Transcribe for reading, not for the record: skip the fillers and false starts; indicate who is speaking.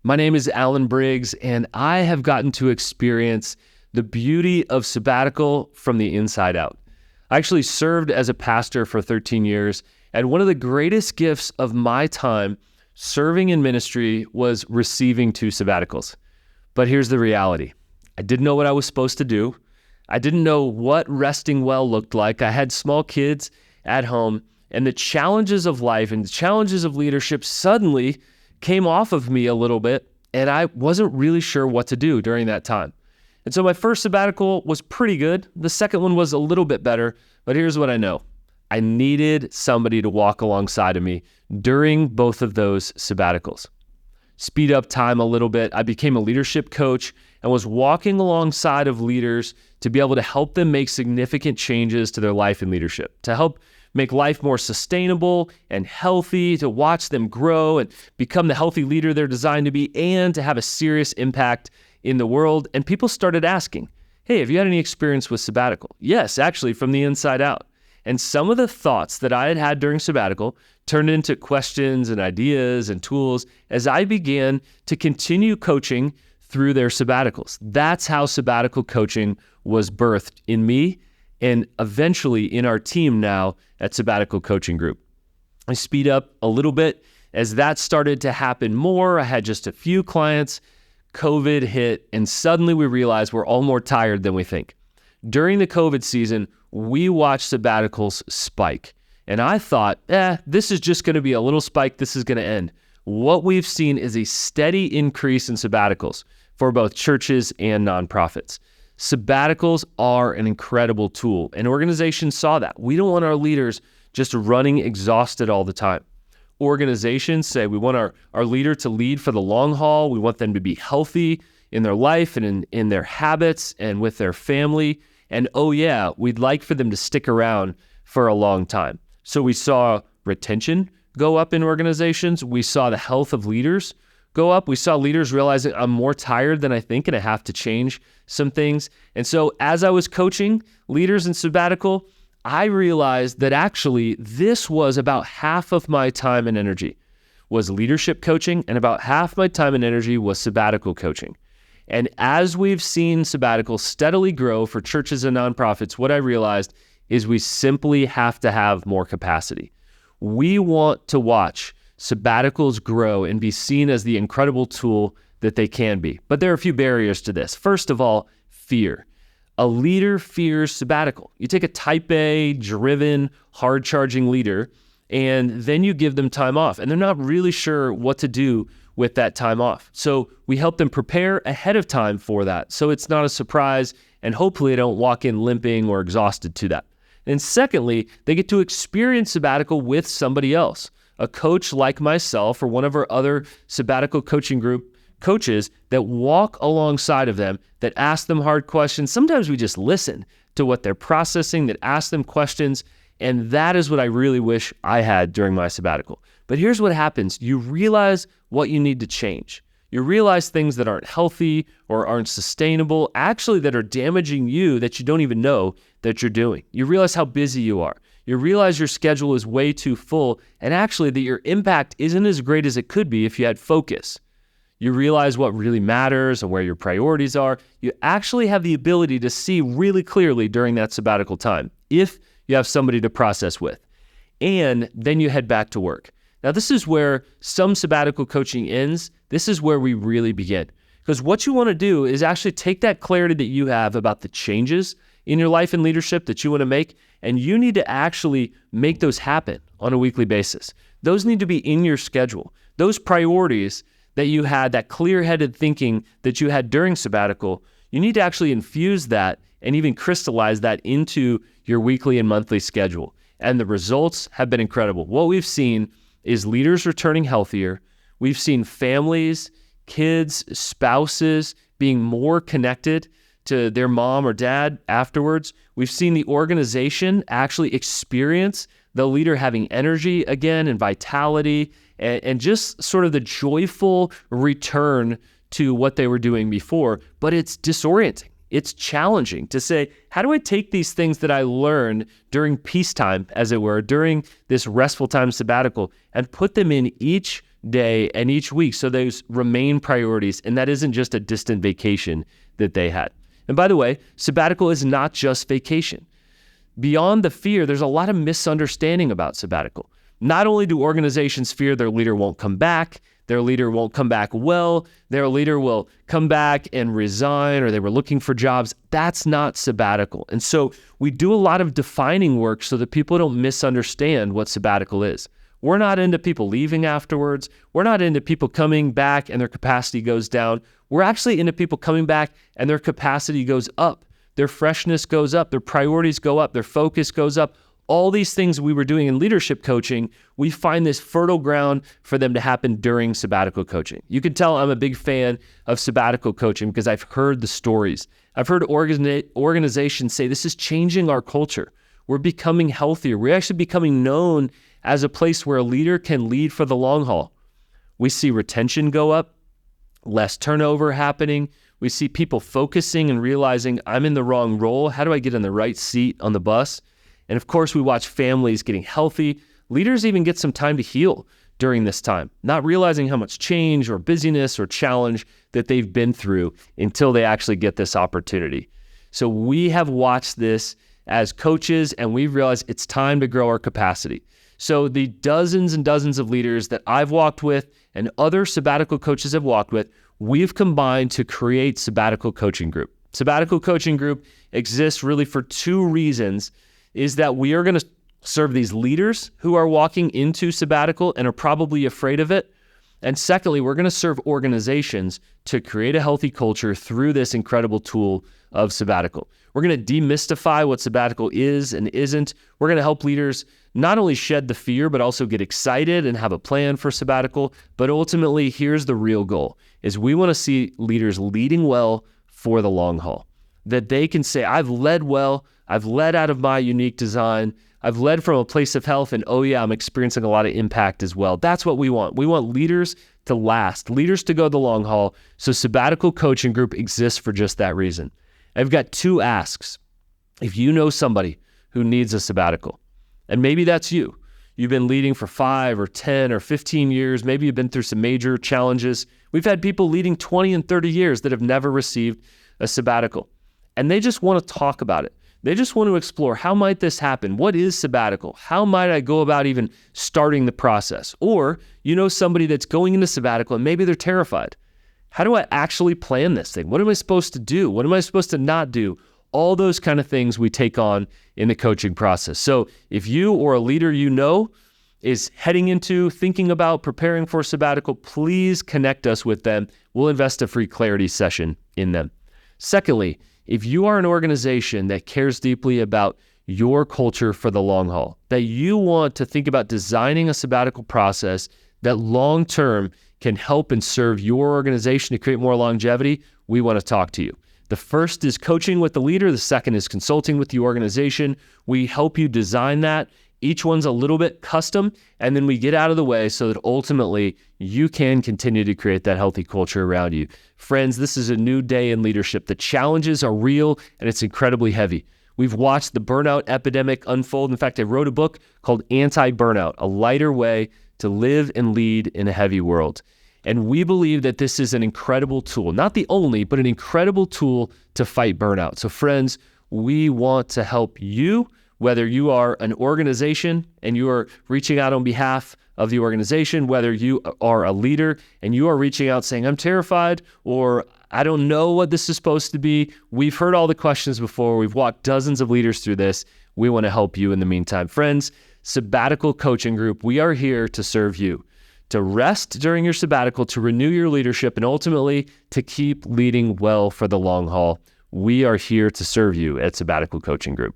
Speaker 1: My name is Alan Briggs, and I have gotten to experience the beauty of sabbatical from the inside out. I actually served as a pastor for 13 years, and one of the greatest gifts of my time serving in ministry was receiving 2 sabbaticals. But here's the reality. I didn't know what I was supposed to do. I didn't know what resting well looked like. I had small kids at home, and the challenges of life and the challenges of leadership suddenly came off of me a little bit, and I wasn't really sure what to do during that time. And so my first sabbatical was pretty good. The second one was a little bit better, but here's what I know. I needed somebody to walk alongside of me during both of those sabbaticals. Speed up time a little bit. I became a leadership coach and was walking alongside of leaders to be able to help them make significant changes to their life and leadership, to help make life more sustainable and healthy, to watch them grow and become the healthy leader they're designed to be, and to have a serious impact in the world. And people started asking, hey, have you had any experience with sabbatical? Yes, actually, from the inside out. And some of the thoughts that I had had during sabbatical turned into questions and ideas and tools as I began to continue coaching through their sabbaticals. That's how sabbatical coaching was birthed in me and eventually in our team now at Sabbatical Coaching Group. I speed up a little bit as that started to happen more. I had just a few clients. COVID hit, and suddenly we realized we're all more tired than we think. During the COVID season, we watched sabbaticals spike. And I thought, this is just going to be a little spike. This is going to end. What we've seen is a steady increase in sabbaticals for both churches and nonprofits. Sabbaticals are an incredible tool, and organizations saw that. We don't want our leaders just running exhausted all the time. Organizations say we want our leader to lead for the long haul. We want them to be healthy in their life and in their habits and with their family. And we'd like for them to stick around for a long time. So we saw retention go up in organizations. We saw the health of leaders go up. We saw leaders realizing I'm more tired than I think and I have to change some things. And so as I was coaching leaders in sabbatical, I realized that actually this was about half of my time and energy was leadership coaching, and about half my time and energy was sabbatical coaching. And as we've seen sabbaticals steadily grow for churches and nonprofits, what I realized is we simply have to have more capacity. We want to watch sabbaticals grow and be seen as the incredible tool that they can be. But there are a few barriers to this. First of all, fear. A leader fears sabbatical. You take a type A, driven, hard-charging leader, and then you give them time off, and they're not really sure what to do with that time off. So we help them prepare ahead of time for that, so it's not a surprise, and hopefully they don't walk in limping or exhausted to that. And secondly, they get to experience sabbatical with somebody else, a coach like myself or one of our other Sabbatical Coaching Group coaches that walk alongside of them, that ask them hard questions. Sometimes we just listen to what they're processing, that ask them questions, and that is what I really wish I had during my sabbatical. But here's what happens. You realize what you need to change. You realize things that aren't healthy or aren't sustainable, actually that are damaging you that you don't even know that you're doing. You realize how busy you are. You realize your schedule is way too full, and actually that your impact isn't as great as it could be if you had focus. You realize what really matters and where your priorities are. You actually have the ability to see really clearly during that sabbatical time if you have somebody to process with. And then you head back to work. Now, this is where some sabbatical coaching ends. This is where we really begin. Because what you want to do is actually take that clarity that you have about the changes in your life and leadership that you want to make, and you need to actually make those happen on a weekly basis. Those need to be in your schedule. Those priorities that you had, that clear-headed thinking that you had during sabbatical, you need to actually infuse that and even crystallize that into your weekly and monthly schedule. And the results have been incredible. What we've seen is leaders returning healthier. We've seen families, kids, spouses being more connected to their mom or dad afterwards. We've seen the organization actually experience the leader having energy again and vitality and just sort of the joyful return to what they were doing before. But it's disorienting. It's challenging to say, how do I take these things that I learned during peacetime, as it were, during this restful time sabbatical, and put them in each day and each week. So those remain priorities. And that isn't just a distant vacation that they had. And by the way, sabbatical is not just vacation. Beyond the fear, there's a lot of misunderstanding about sabbatical. Not only do organizations fear their leader won't come back, their leader won't come back well, their leader will come back and resign, or they were looking for jobs. That's not sabbatical. And so we do a lot of defining work so that people don't misunderstand what sabbatical is. We're not into people leaving afterwards. We're not into people coming back and their capacity goes down. We're actually into people coming back and their capacity goes up. Their freshness goes up. Their priorities go up. Their focus goes up. All these things we were doing in leadership coaching, we find this fertile ground for them to happen during sabbatical coaching. You can tell I'm a big fan of sabbatical coaching because I've heard the stories. I've heard organizations say this is changing our culture. We're becoming healthier. We're actually becoming known as a place where a leader can lead for the long haul. We see retention go up, less turnover happening. We see people focusing and realizing I'm in the wrong role. How do I get in the right seat on the bus? And of course, we watch families getting healthy. Leaders even get some time to heal during this time, not realizing how much change or busyness or challenge that they've been through until they actually get this opportunity. So we have watched this as coaches, and we've realized it's time to grow our capacity. So the dozens and dozens of leaders that I've walked with and other sabbatical coaches have walked with, we've combined to create Sabbatical Coaching Group. Sabbatical Coaching Group exists really for two reasons, is that we are going to serve these leaders who are walking into sabbatical and are probably afraid of it. And secondly, we're going to serve organizations to create a healthy culture through this incredible tool of sabbatical. We're going to demystify what sabbatical is and isn't. We're going to help leaders not only shed the fear, but also get excited and have a plan for sabbatical. But ultimately, here's the real goal, is we want to see leaders leading well for the long haul. That they can say, I've led well, I've led out of my unique design, I've led from a place of health, and oh yeah, I'm experiencing a lot of impact as well. That's what we want. We want leaders to last, leaders to go the long haul. So Sabbatical Coaching Group exists for just that reason. I've got two asks. If you know somebody who needs a sabbatical, and maybe that's you, you've been leading for 5 or 10 or 15 years, maybe you've been through some major challenges. We've had people leading 20 and 30 years that have never received a sabbatical, and they just want to talk about it. They just want to explore, how might this happen? What is sabbatical? How might I go about even starting the process? Or you know somebody that's going into sabbatical and maybe they're terrified. How do I actually plan this thing? What am I supposed to do? What am I supposed to not do? All those kind of things we take on in the coaching process. So if you or a leader you know is heading into thinking about preparing for sabbatical, please connect us with them. We'll invest a free clarity session in them. Secondly, if you are an organization that cares deeply about your culture for the long haul, that you want to think about designing a sabbatical process that long-term can help and serve your organization to create more longevity, we want to talk to you. The first is coaching with the leader. The second is consulting with the organization. We help you design that. Each one's a little bit custom, and then we get out of the way so that ultimately you can continue to create that healthy culture around you. Friends, this is a new day in leadership. The challenges are real, and it's incredibly heavy. We've watched the burnout epidemic unfold. In fact, I wrote a book called Anti-Burnout, a lighter way to live and lead in a heavy world. And we believe that this is an incredible tool, not the only, but an incredible tool to fight burnout. So friends, we want to help you, whether you are an organization and you are reaching out on behalf of the organization, whether you are a leader and you are reaching out saying, I'm terrified, or I don't know what this is supposed to be. We've heard all the questions before. We've walked dozens of leaders through this. We want to help you in the meantime. Friends, Sabbatical Coaching Group, we are here to serve you, to rest during your sabbatical, to renew your leadership, and ultimately to keep leading well for the long haul. We are here to serve you at Sabbatical Coaching Group.